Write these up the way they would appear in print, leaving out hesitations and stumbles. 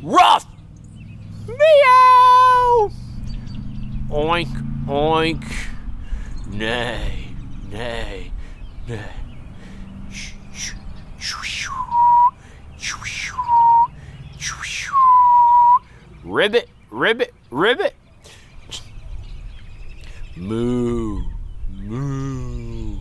Ruff! Meow! Oink, oink. Nay, nay, nay. Ribbit, ribbit, ribbit. Moo, moo.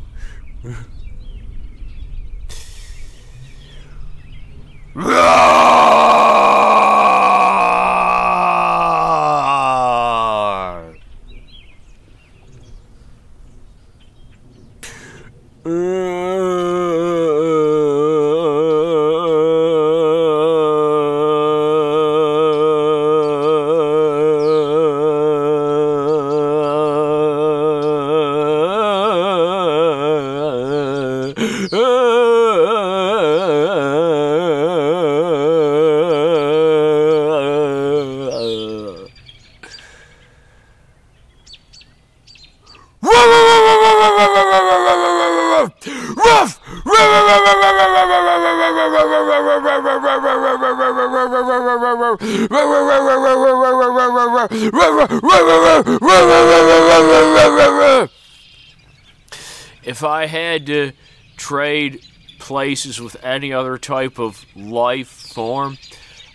If I had to trade places with any other type of life form,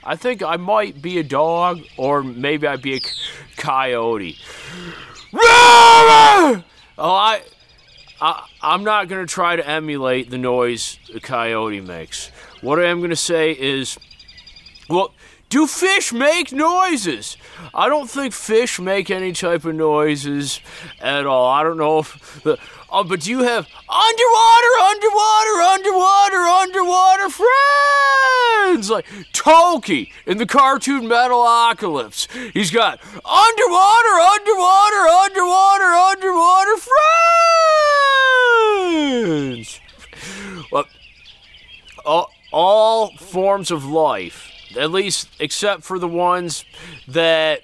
I think I might be a dog, or maybe I'd be a coyote. Oh, I'm not going to try to emulate the noise a coyote makes. What I am going to say is, well, do fish make noises? I don't think fish make any type of noises at all. I don't know if but do you have underwater friends? Like Toki in the cartoon Metalocalypse. He's got underwater friends. Well, all forms of life, at least except for the ones that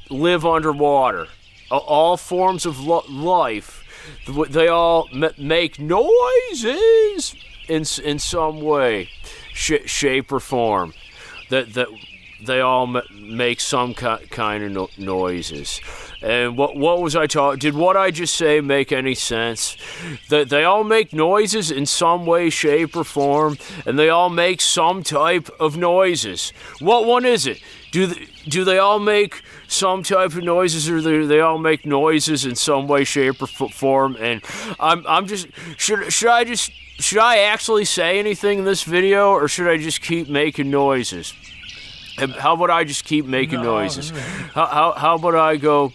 live underwater, all forms of life, they all make noises in some way, shape, or form. That they all make some kind of noises. And what was I talking? Did what I just say make any sense? That they all make noises in some way, shape, or form, and they all make some type of noises. What one is it? Do they all make some type of noises, or do they all make noises in some way, shape, or form? And I'm just should I actually say anything in this video, or should I just keep making noises? How about I just keep making noises? How about I go?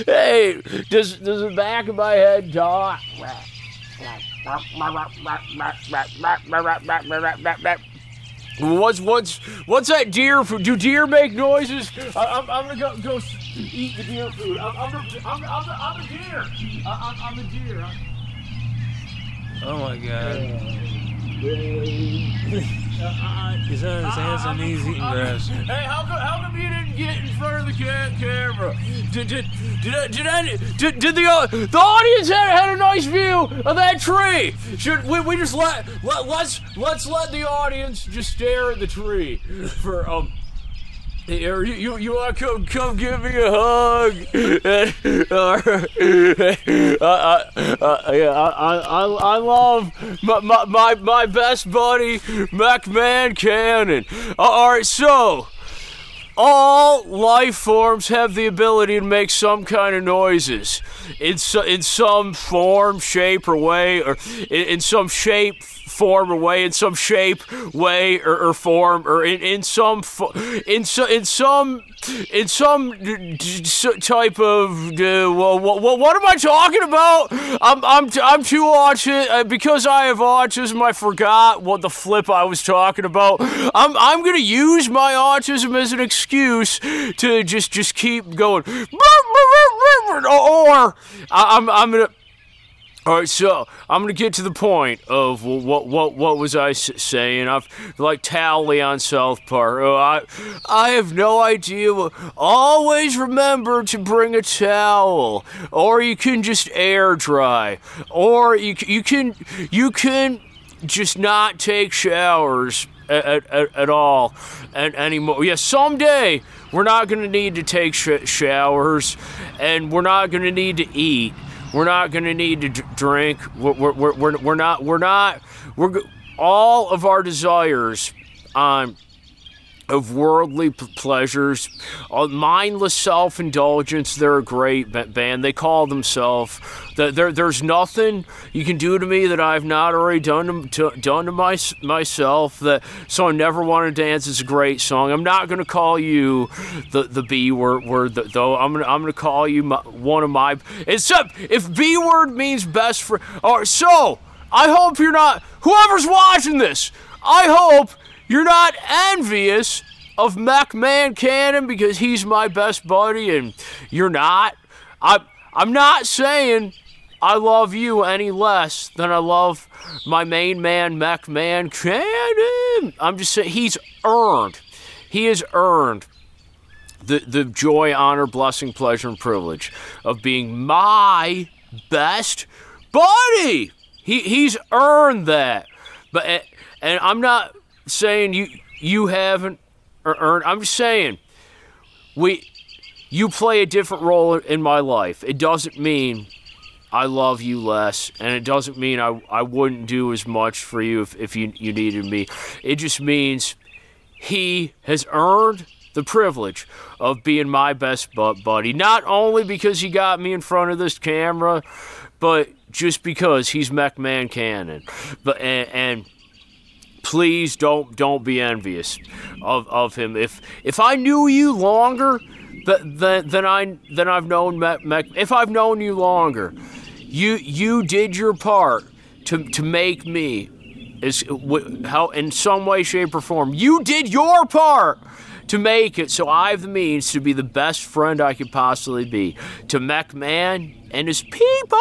Hey, does the back of my head talk? What's that deer food? Do deer make noises? I'm gonna go eat the deer food. I'm a deer. I'm a deer. Oh my God. He's on his hands and knees eating grass. Hey, how come you didn't get in front of the camera? Did the audience had a nice view of that tree? Should we just let's let the audience just stare at the tree for You want to come give me a hug? I love my best buddy, McMahon Cannon. All right, so all life forms have the ability to make some kind of noises in some form, shape, or way, or in some shape, form, or way, in some shape, way, or form, or in some type of what am I talking about? I'm too autistic because I have autism. I forgot what the flip I was talking about. I'm gonna use my autism as an excuse to just keep going, or I'm gonna. All right, so I'm gonna get to the point of what was I saying? I've like Tally on South Park. Oh, I have no idea. Always remember to bring a towel, or you can just air dry, or you can just not take showers at all anymore. Yeah, someday we're not gonna need to take showers, and we're not gonna need to eat. We're not going to need to drink. We're not. All of our desires of worldly pleasures, mindless self-indulgence. They're a great band. They call themselves. There's nothing you can do to me that I've not already done to myself. So I Never Want to Dance is a great song. I'm not going to call you the B word though. I'm gonna call you one of my. Except if B word means best friend. All right, so I hope you're not. Whoever's watching this, I hope you're not envious of McMahon Cannon because he's my best buddy and you're not. I'm not saying I love you any less than I love my main man, McMahon Cannon. I'm just saying he has earned the joy, honor, blessing, pleasure, and privilege of being my best buddy. He's earned that. And I'm not saying you haven't earned. I'm just saying you play a different role in my life. It doesn't mean I love you less, and it doesn't mean I wouldn't do as much for you if you needed me. It just means he has earned the privilege of being my best buddy, not only because he got me in front of this camera, but just because he's McMahon Cannon. And please don't be envious of him. If I knew you longer than I've known if I've known you longer, you did your part to make me how in some way, shape, or form. You did your part to make it so I have the means to be the best friend I could possibly be to McMahon and his people.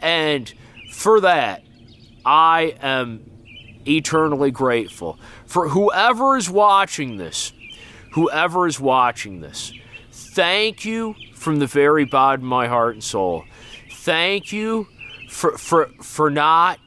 And for that, I am eternally grateful. For whoever is watching this, thank you from the very bottom of my heart and soul. Thank you for not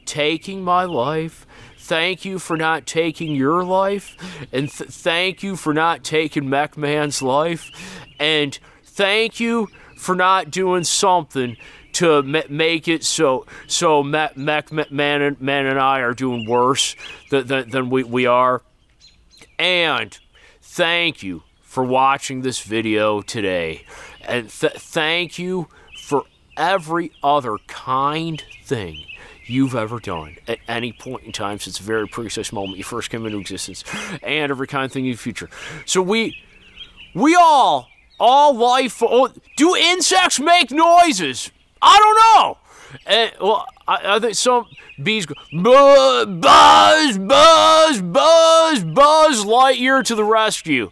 taking my life. Thank you for not taking your life. And thank you for not taking McMahon's life. And thank you for not doing something to make it so McMahon and I are doing worse than we are. And thank you for watching this video today. And thank you for every other kind thing you've ever done at any point in time since the very precise moment you first came into existence, and every kind of thing in the future. So we all life. Do insects make noises? I don't know. And, well, I think some bees go, buzz, buzz, buzz, buzz, Buzz Lightyear to the rescue.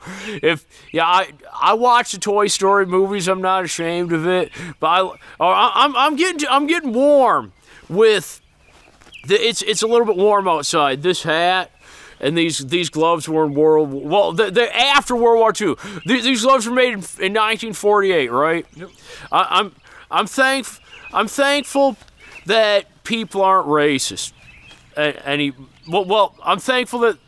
I watch the Toy Story movies. I'm not ashamed of it, but I'm getting warm with. It's a little bit warm outside. This hat and these gloves were in they're after World War II. These gloves were made in 1948, right? Yep. I'm thankful that people aren't racist. I'm thankful that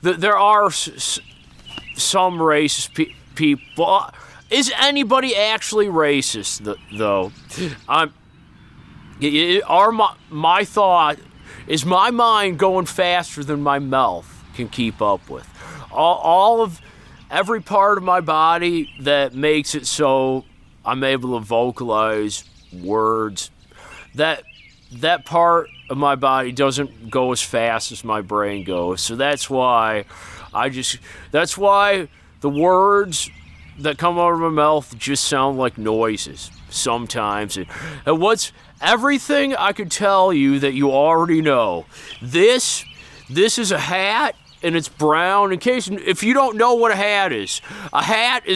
there are some racist people. Is anybody actually racist though? My thought is my mind going faster than my mouth can keep up with. Every part of my body that makes it so I'm able to vocalize words, that of my body doesn't go as fast as my brain goes. So that's why the words that come out of my mouth just sound like noises sometimes. And what's everything I could tell you that you already know. This is a hat, and it's brown. If you don't know what a hat is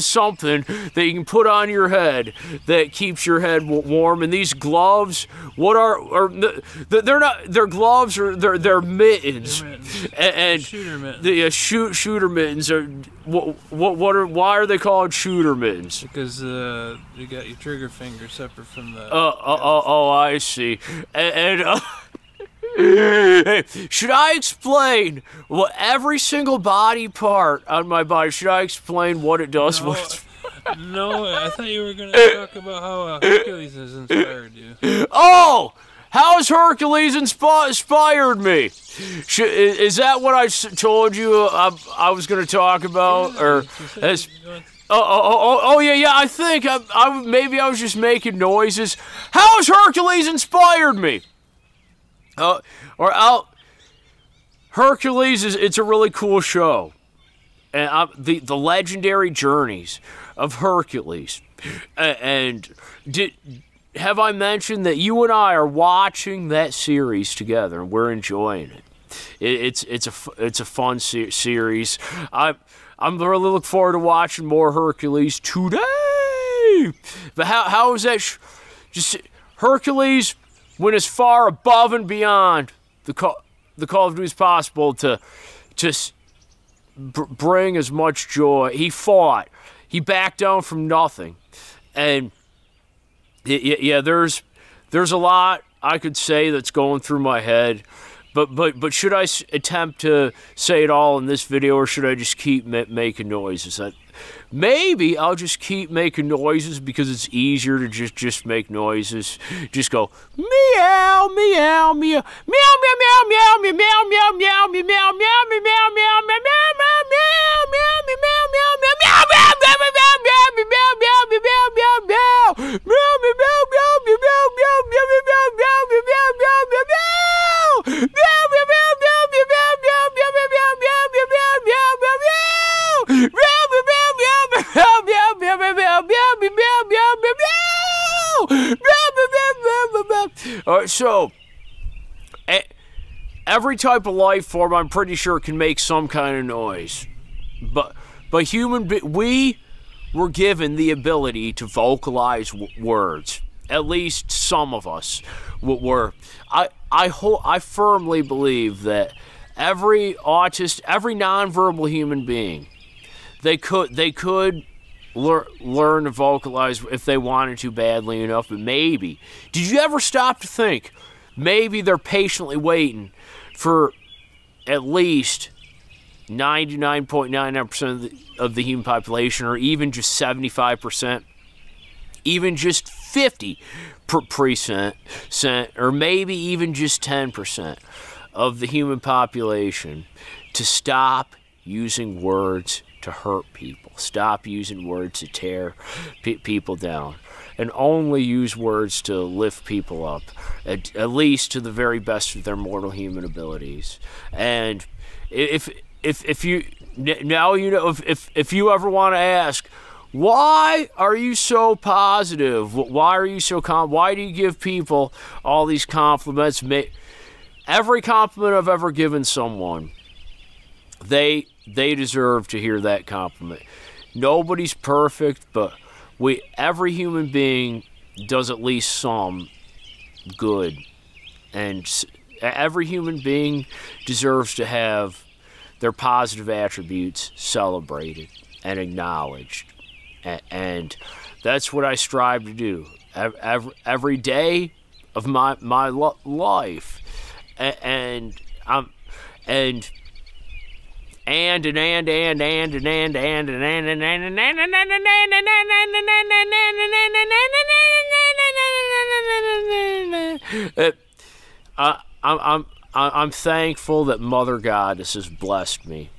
something that you can put on your head that keeps your head warm. And these gloves, they're not, they're gloves, or they're mittens. They're mittens. And Shooter mittens. The shooter mittens are why are they called shooter mittens? Because you got your trigger finger separate from the. I see. Should I explain every single body part on my body? Should I explain what it does? No, I thought you were going to talk about how Hercules has inspired you. Oh, how has Hercules inspired me? Is that what I told you I was going to talk about? Yeah. I think maybe I was just making noises. How has Hercules inspired me? Hercules it's a really cool show, and the legendary journeys of Hercules. And have I mentioned that you and I are watching that series together and we're enjoying it? It's a fun series. I'm really looking forward to watching more Hercules today. But how is that? Just Hercules went as far above and beyond the Call of Duty as possible to just bring as much joy. He fought. He backed down from nothing. And there's a lot I could say that's going through my head. But should I attempt to say it all in this video, or should I just keep making noises? Maybe I'll just keep making noises because it's easier to just make noises. Just go meow, meow, meow, meow, meow, meow, meow, meow, meow, meow, meow, meow, meow, meow, meow, Alright, so every type of life form, I'm pretty sure, can make some kind of noise. But we were given the ability to vocalize words. At least some of us were. I firmly believe that every autist, every nonverbal human being, they could learn to vocalize if they wanted to badly enough. But maybe, did you ever stop to think, maybe they're patiently waiting for at least 99.99% of the human population, or even just 75%, even just 50%, or maybe even just 10% of the human population to stop using words to hurt people, stop using words to tear people down, and only use words to lift people up, at least to the very best of their mortal human abilities. And if you now, you know, if you ever want to ask, Why are you so positive? Why are you so why do you give people all these compliments? Every compliment I've ever given someone, they deserve to hear that compliment. Nobody's perfect, but every human being does at least some good, and every human being deserves to have their positive attributes celebrated and acknowledged, and that's what I strive to do every day of my life, and I'm thankful that Mother Goddess has blessed me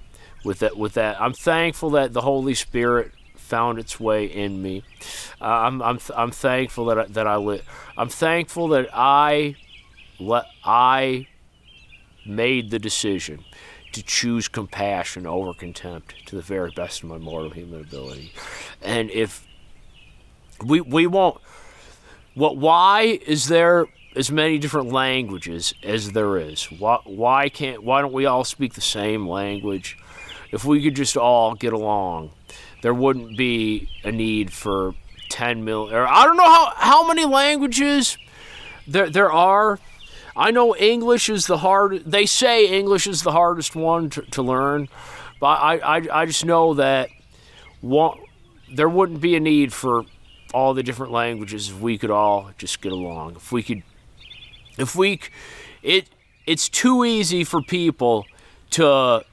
with that. I'm thankful that the Holy Spirit found its way in me. I'm thankful that I live. I'm thankful that I made the decision to choose compassion over contempt to the very best of my mortal human ability. And if we won't, why is there as many different languages as there is? Why don't we all speak the same language? If we could just all get along, there wouldn't be a need for 10 million, or I don't know how many languages there are. I know English is the hard. They say English is the hardest one to learn, but I just know that there wouldn't be a need for all the different languages if we could all just get along. It's too easy for people to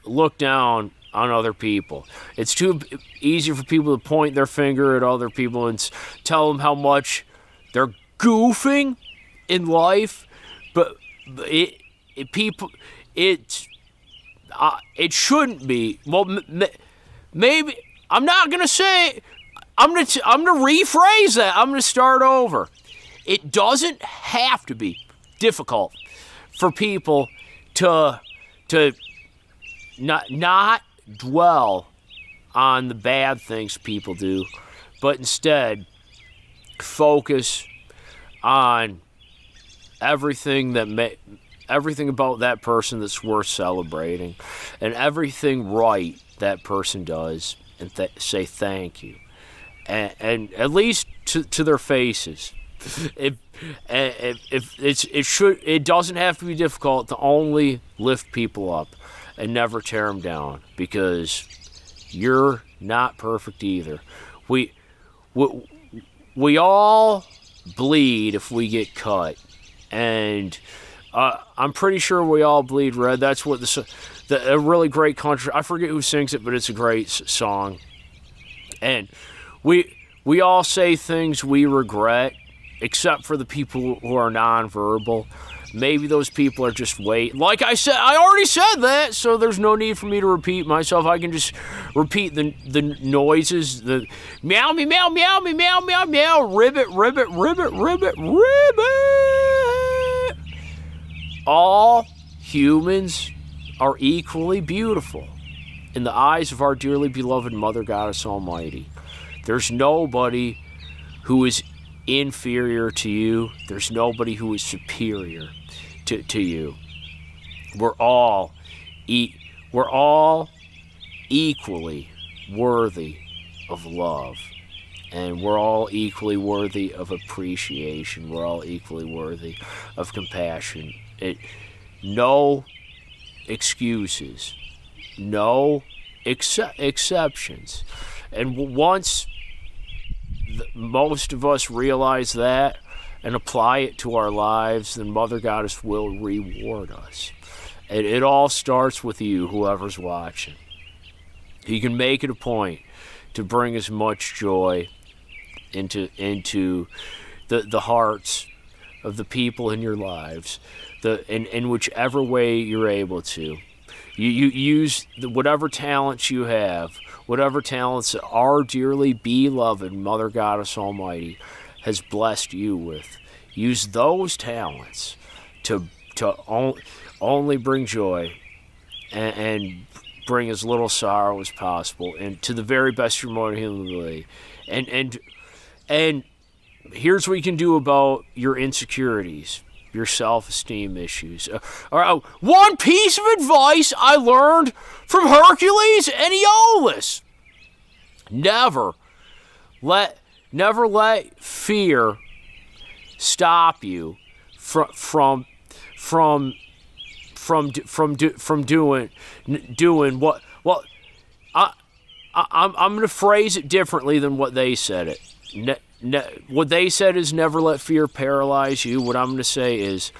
look down on other people. It's too easy for people to point their finger at other people and tell them how much they're goofing in life. But it shouldn't be. Well, maybe I'm not gonna say. I'm gonna rephrase that. I'm gonna start over. It doesn't have to be difficult for people to not dwell on the bad things people do, but instead focus on everything about that person that's worth celebrating, and everything right that person does, and say thank you, and at least to their faces. It doesn't have to be difficult to only lift people up and never tear them down, because you're not perfect either. We all bleed if we get cut. And I'm pretty sure we all bleed red. That's what a really great country. I forget who sings it, but it's a great song. And we all say things we regret, except for the people who are nonverbal. Maybe those people are just like I said, I already said that, so there's no need for me to repeat myself. I can just repeat the noises, the meow, me, meow, meow, me, meow, meow, meow, ribbit, ribbit, ribbit, ribbit, ribbit. All humans are equally beautiful in the eyes of our dearly beloved Mother Goddess Almighty. There's nobody who is inferior to you. There's nobody who is superior to you. We're all equally worthy of love, and we're all equally worthy of appreciation. We're all equally worthy of compassion. No excuses, no exceptions. And once most of us realize that and apply it to our lives, then Mother Goddess will reward us. And it all starts with you, whoever's watching. You can make it a point to bring as much joy into the hearts of the people in your lives, in whichever way you're able to. You use whatever talents you have, whatever talents that our dearly beloved Mother Goddess Almighty has blessed you with. Use those talents to only bring joy and bring as little sorrow as possible, and to the very best of your moral human ability. And here's what you can do about your insecurities, your self-esteem issues. One piece of advice I learned from Hercules and Aeolus: never let fear stop you from doing what. Well, I'm going to phrase it differently than what they said it. What they said is never let fear paralyze you. What I'm going to say is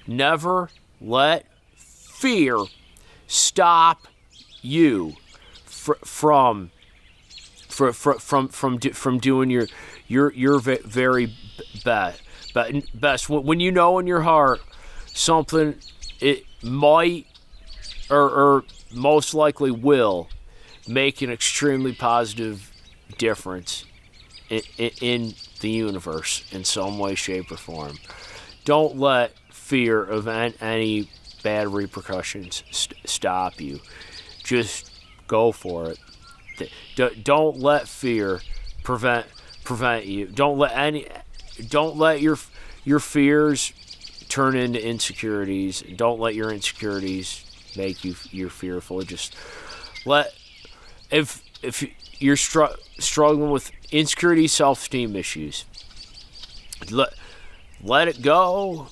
never let fear stop you from doing your very best. When you know in your heart something, it might or most likely will make an extremely positive difference in the universe in some way, shape, or form. Don't let fear of any bad repercussions stop you. Just go for it. Don't let fear prevent you. Don't let your fears turn into insecurities. Don't let your insecurities make you're fearful. Just if you're struggling with insecurity, self-esteem issues, let it go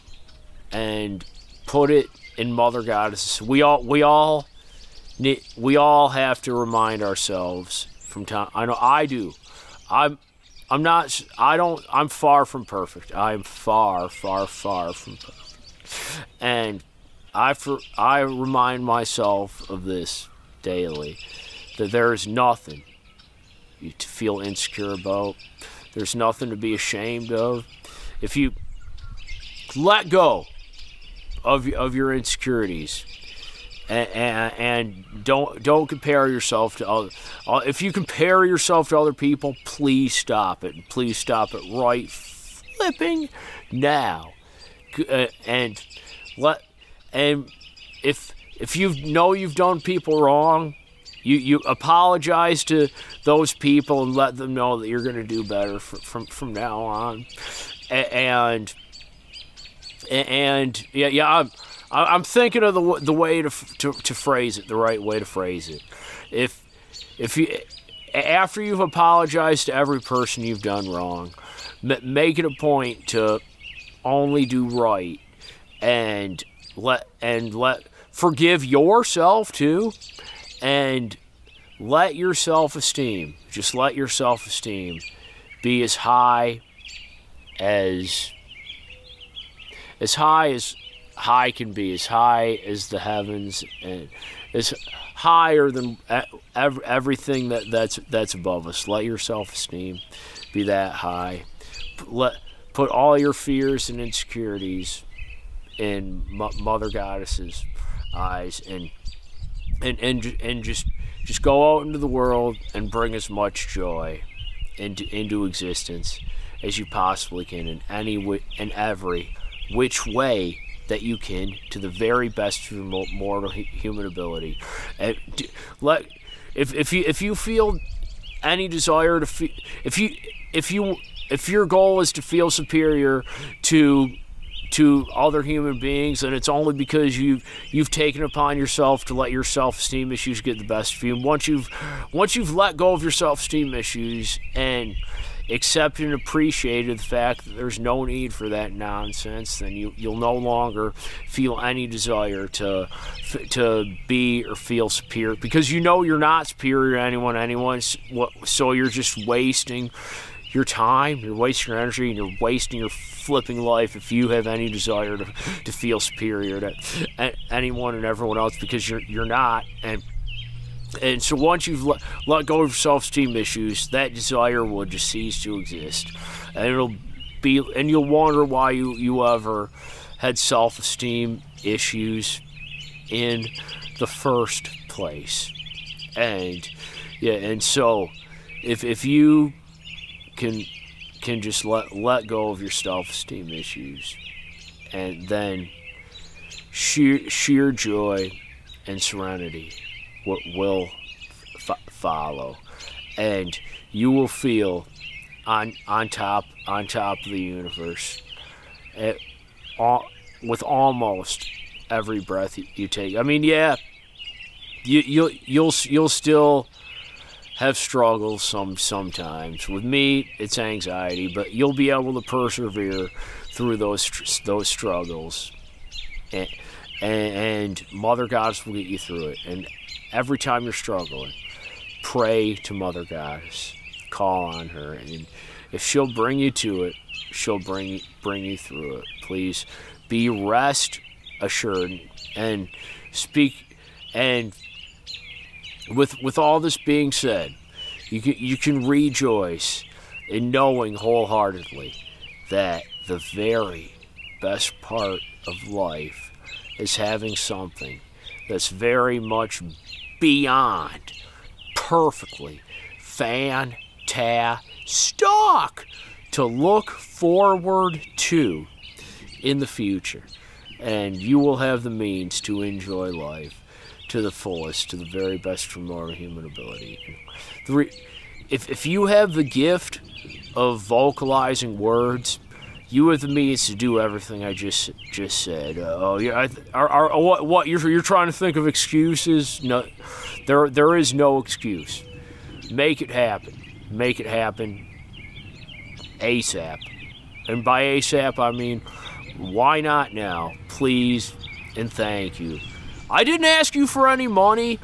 and put it in Mother Goddess. We all have to remind ourselves from time. I know I do. I'm far from perfect. I'm far from perfect. And I remind myself of this daily, that there is nothing to feel insecure about. There's nothing to be ashamed of. If you let go of your insecurities and don't compare yourself to other. If you compare yourself to other people, please stop it. Please stop it right flipping now. And if you know you've done people wrong, you apologize to those people and let them know that you're going to do better from now on. And I'm thinking of the way to phrase it, the right way to phrase it. If you, after you've apologized to every person you've done wrong, make it a point to only do right and forgive yourself too, and let your self-esteem be as high as high can be, as high as the heavens, and as higher than everything that's above us. Let your self-esteem be that high. Put all your fears and insecurities in Mother Goddess's eyes, and just go out into the world and bring as much joy into existence as you possibly can in every which way that you can, to the very best of your mortal human ability. And if you feel any desire to feel, if your goal is to feel superior to other human beings, and it's only because you've taken upon yourself to let your self-esteem issues get the best of you. Once you've let go of your self-esteem issues and accepted and appreciated the fact that there's no need for that nonsense, then you'll no longer feel any desire to be or feel superior, because you know you're not superior to anyone. So you're just wasting your time, you're wasting your energy, and you're wasting your flipping life if you have any desire to feel superior to anyone and everyone else, because you're not. And so once you've let go of self-esteem issues, that desire will just cease to exist, and you'll wonder why you ever had self-esteem issues in the first place. And so if you can just let go of your self-esteem issues, and then sheer joy and serenity will follow, and you will feel on top of the universe with almost every breath you take. I mean, yeah, you'll still have struggles sometimes. With me, it's anxiety, but you'll be able to persevere through those struggles, and Mother Goddess will get you through it. And every time you're struggling, pray to Mother Goddess, call on her, and if she'll bring you to it, she'll bring you through it. Please be rest assured and speak. And with all this being said, you can rejoice in knowing wholeheartedly that the very best part of life is having something that's very much beyond perfectly fantastic to look forward to in the future. And you will have the means to enjoy life to the fullest, to the very best from our human ability. If you have the gift of vocalizing words, you have the means to do everything I just said. What you're trying to think of excuses? No, there is no excuse. Make it happen. Make it happen ASAP. And by ASAP, I mean, why not now? Please and thank you. I didn't ask you for any money.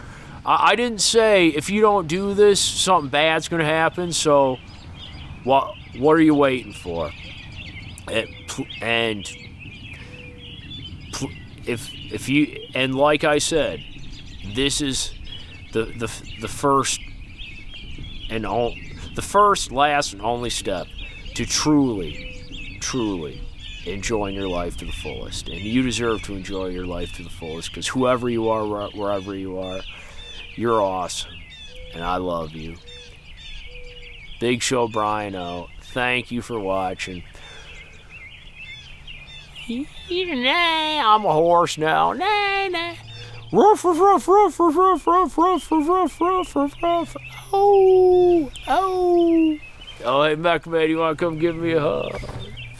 I didn't say if you don't do this, something bad's going to happen. So, what are you waiting for? And if you, and like I said, this is the first and all, the first, last, and only step to truly enjoying your life to the fullest. And you deserve to enjoy your life to the fullest, because whoever you are, wherever you are, you're awesome, and I love you. Big Show Brian out. Thank you for watching. I'm a horse now. Nah. Ruff, ruff, ruff, ruff, ruff, ruff, ruff, ruff, ruff, ruff, ruff. Oh. Oh, hey, Mech Man, you want to come give me a hug?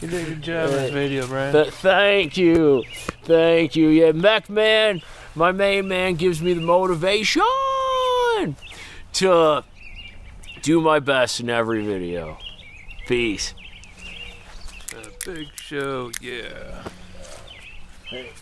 You did a good job in this video, Brian. Thank you. Yeah, Mech Man, my main man, gives me the motivation to do my best in every video. Peace. Big Show, yeah. Hey.